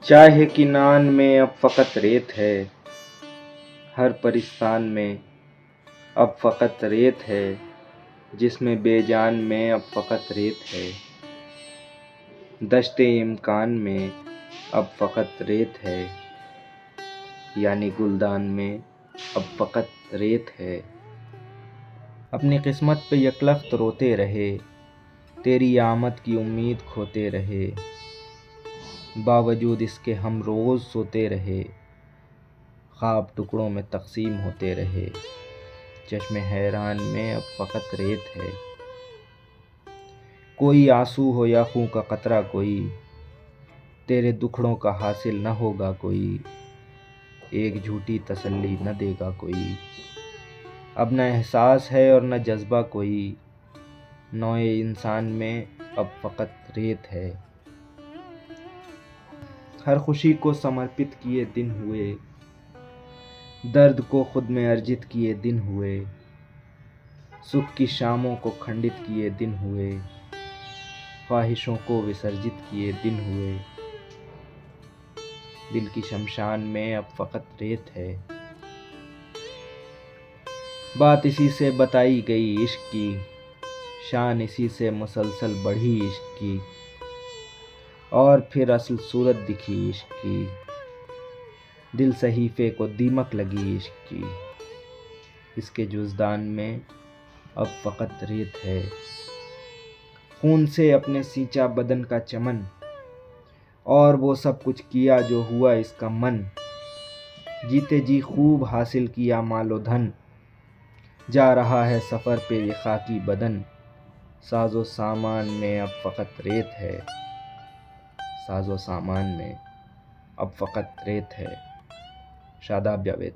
چاہے کی نان میں اب فقط ریت ہے، ہر پرستان میں اب فقط ریت ہے، جس میں بے جان میں اب فقط ریت ہے، دشت امکان میں اب فقط ریت ہے، یعنی گلدان میں اب فقط ریت ہے۔ اپنی قسمت پہ یکلخت روتے رہے، تیری آمد کی امید کھوتے رہے، باوجود اس کے ہم روز سوتے رہے، خواب ٹکڑوں میں تقسیم ہوتے رہے، چشم حیران میں اب فقط ریت ہے۔ کوئی آنسو ہو یا خون کا قطرہ کوئی، تیرے دکھڑوں کا حاصل نہ ہوگا کوئی، ایک جھوٹی تسلی نہ دے گا کوئی، اب نہ احساس ہے اور نہ جذبہ کوئی، نوع انسان میں اب فقط ریت ہے۔ ہر خوشی کو سمرپت کیے دن ہوئے، درد کو خود میں ارجت کیے دن ہوئے، سکھ کی شاموں کو کھنڈت کیے دن ہوئے، خواہشوں کو وسرجت کیے دن ہوئے، دل کی شمشان میں اب فقط ریت ہے۔ بات اسی سے بتائی گئی عشق کی، شان اسی سے مسلسل بڑھی عشق کی، اور پھر اصل صورت دکھی عشق کی، دل صحیفے کو دیمک لگی عشق کی، اس کے جزدان میں اب فقط ریت ہے۔ خون سے اپنے سینچا بدن کا چمن، اور وہ سب کچھ کیا جو ہوا اس کا من، جیتے جی خوب حاصل کیا مال و دھن، جا رہا ہے سفر پہ یہ خاکی بدن، ساز و سامان میں اب فقط ریت ہے، ساز و سامان میں اب فقط ریت ہے۔ شاداب جاوید۔